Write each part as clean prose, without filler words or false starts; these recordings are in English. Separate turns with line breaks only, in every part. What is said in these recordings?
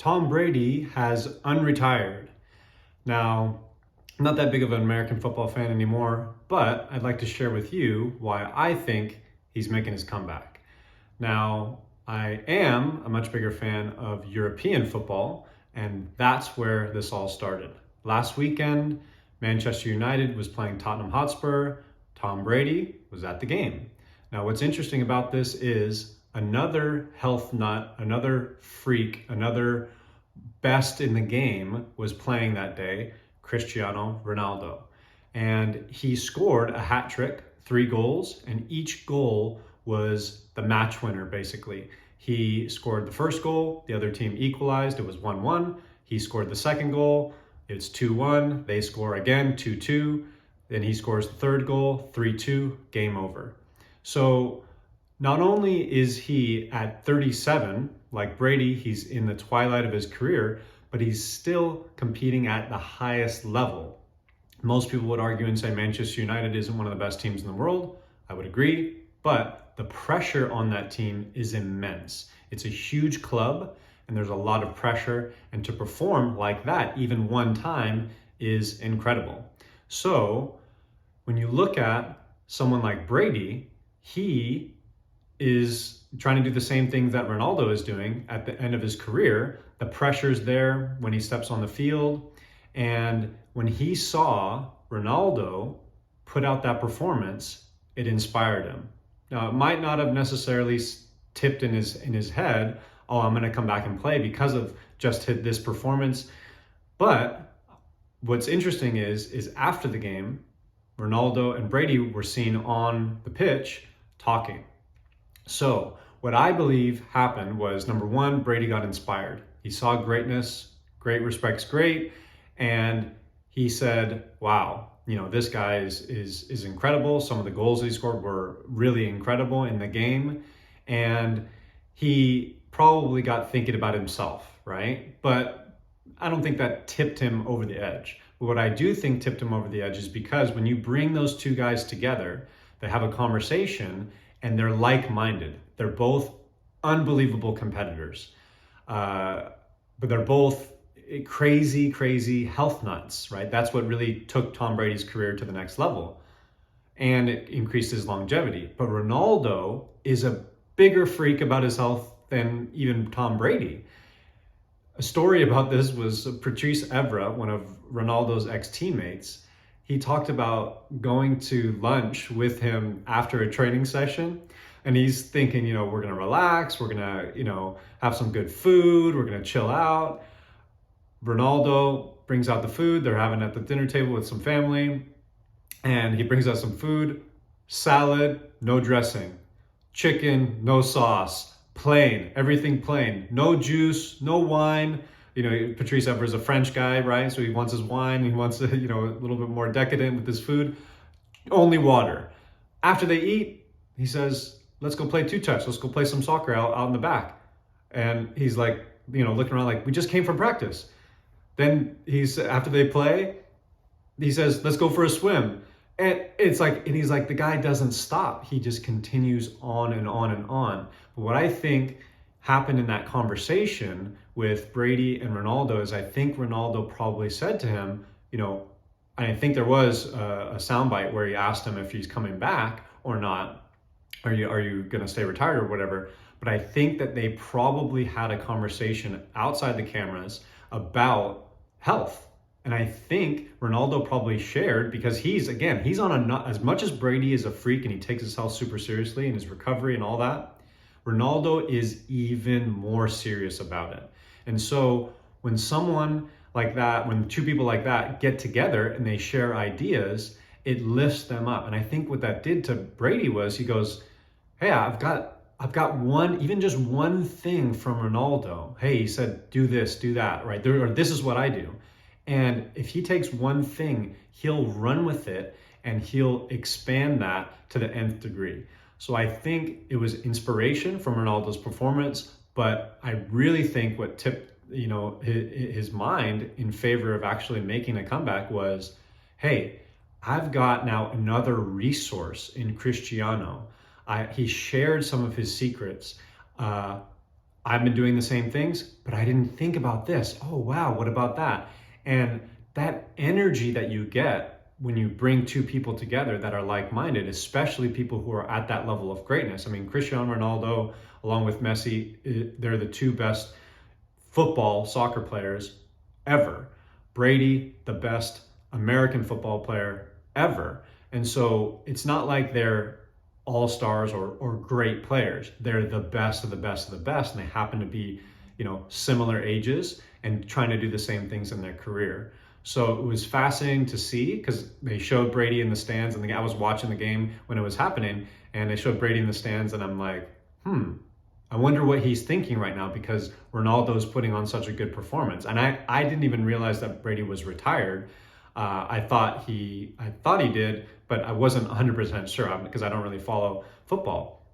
Tom Brady has unretired. Now, I'm not that big of an American football fan anymore, but I'd like to share with you why I think he's making his comeback. Now, I am a much bigger fan of European football, and that's where this all started. Last weekend, Manchester United was playing Tottenham Hotspur. Tom Brady was at the game. Now, what's interesting about this is another health nut, another freak, another best in the game was playing that day, Cristiano Ronaldo. And he scored a hat trick, 3 goals, and each goal was the match winner, basically. He scored the first goal, the other team equalized, it was 1-1. He scored the second goal, it's 2-1. They score again, 2-2. Then he scores the third goal, 3-2, game over. So not only is he at 37, like Brady, he's in the twilight of his career, but he's still competing at the highest level. Most people would argue and say Manchester United isn't one of the best teams in the world. I would agree, but the pressure on that team is immense. It's a huge club, and there's a lot of pressure, and to perform like that, even one time, is incredible. So when you look at someone like Brady, he is trying to do the same thing that Ronaldo is doing at the end of his career. The pressure's there when he steps on the field. And when he saw Ronaldo put out that performance, it inspired him. Now, it might not have necessarily tipped in his head, oh, I'm going to come back and play because of just this performance. But what's interesting is after the game, Ronaldo and Brady were seen on the pitch talking. So what I believe happened was, number one, Brady got inspired. He saw greatness, great respect's great, and he said, wow, this guy is incredible. Some of the goals he scored were really incredible in the game, and he probably got thinking about himself, right? But I don't think that tipped him over the edge. But what I do think tipped him over the edge is because when you bring those two guys together, they have a conversation, and they're like-minded. They're both unbelievable competitors, but they're both crazy health nuts, right? That's what really took Tom Brady's career to the next level, and it increased his longevity. But Ronaldo is a bigger freak about his health than even Tom Brady. A story about this was Patrice Evra, one of Ronaldo's ex-teammates. He talked about going to lunch with him after a training session, and he's thinking, we're going to relax, we're going to, have some good food, we're going to chill out. Ronaldo brings out the food, they're having at the dinner table with some family, and he brings out some food, salad, no dressing, chicken, no sauce, plain, everything plain, no juice, no wine. Patrice Evra is a French guy, right? So he wants his wine, he wants a little bit more decadent with his food. Only water. After they eat, he says, let's go play two-touch. Let's go play some soccer out in the back. And he's like, looking around like, we just came from practice. Then after they play, he says, let's go for a swim. And he's like, the guy doesn't stop. He just continues on and on and on. But what I think happened in that conversation with Brady and Ronaldo is I think Ronaldo probably said to him, I think there was a soundbite where he asked him if he's coming back or not. Are you going to stay retired or whatever? But I think that they probably had a conversation outside the cameras about health. And I think Ronaldo probably shared, because he's on as much as Brady is a freak and he takes his health super seriously and his recovery and all that, Ronaldo is even more serious about it. And so when someone like that, when two people like that get together and they share ideas, it lifts them up. And I think what that did to Brady was he goes, hey, I've got one, even just one thing from Ronaldo. Hey, he said, do this, do that, right? Or this is what I do. And if he takes one thing, he'll run with it and he'll expand that to the nth degree. So I think it was inspiration from Ronaldo's performance, but I really think what tipped his mind in favor of actually making a comeback was, hey, I've got now another resource in Cristiano. He shared some of his secrets. I've been doing the same things, but I didn't think about this. Oh, wow, what about that? And that energy that you get when you bring two people together that are like-minded, especially people who are at that level of greatness. I mean, Cristiano Ronaldo, along with Messi, they're the two best soccer players ever. Brady, the best American football player ever. And so it's not like they're all stars or great players. They're the best of the best of the best, and they happen to be, similar ages and trying to do the same things in their career. So it was fascinating to see because they showed Brady in the stands, and I was watching the game when it was happening, and they showed Brady in the stands, and I'm like, I wonder what he's thinking right now because Ronaldo's putting on such a good performance. And I didn't even realize that Brady was retired. I thought he did, but I wasn't 100% sure because I don't really follow football,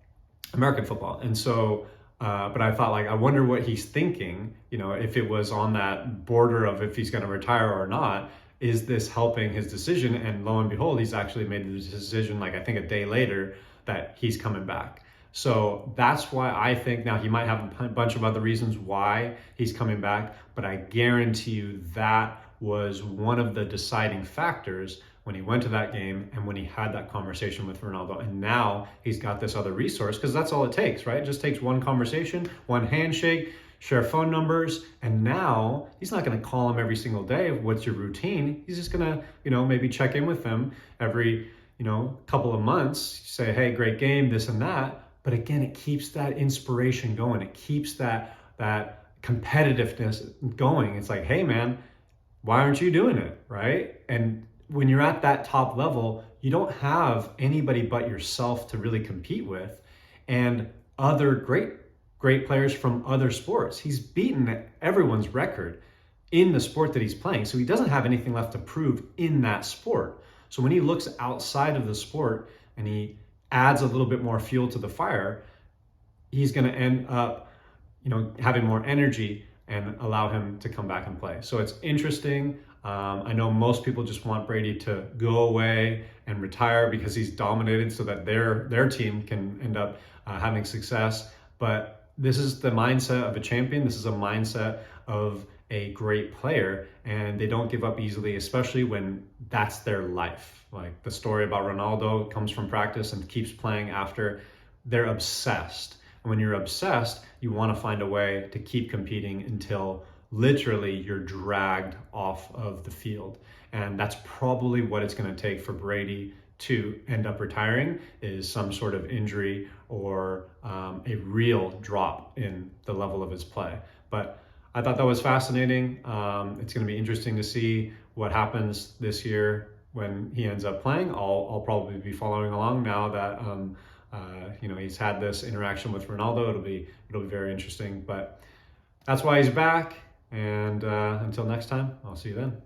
American football. And so, but I thought, like, I wonder what he's thinking, if it was on that border of if he's going to retire or not. Is this helping his decision? And lo and behold, he's actually made the decision, like, I think a day later, that he's coming back. So that's why I think now he might have a bunch of other reasons why he's coming back, but I guarantee you that was one of the deciding factors when he went to that game and when he had that conversation with Ronaldo. And now he's got this other resource because that's all it takes, right? It just takes one conversation, one handshake, share phone numbers, and now he's not going to call him every single day. What's your routine? He's just going to, maybe check in with him every, couple of months, say, hey, great game, this and that. But again, it keeps that inspiration going. It keeps that competitiveness going. It's like, hey man, why aren't you doing it, right? And when you're at that top level, you don't have anybody but yourself to really compete with, and other great players from other sports. He's beaten everyone's record in the sport that he's playing, so he doesn't have anything left to prove in that sport. So when he looks outside of the sport and he adds a little bit more fuel to the fire, he's going to end up, having more energy and allow him to come back and play. So it's interesting. I know most people just want Brady to go away and retire because he's dominated so that their team can end up having success. But this is the mindset of a champion. This is a mindset of a great player, and they don't give up easily, especially when that's their life. Like the story about Ronaldo comes from practice and keeps playing after. They're obsessed. And when you're obsessed, you want to find a way to keep competing until literally you're dragged off of the field. And that's probably what it's going to take for Brady to end up retiring, is some sort of injury or a real drop in the level of his play. But I thought that was fascinating. It's going to be interesting to see what happens this year when he ends up playing. I'll probably be following along now that he's had this interaction with Ronaldo. It'll be very interesting. But that's why he's back. And until next time, I'll see you then.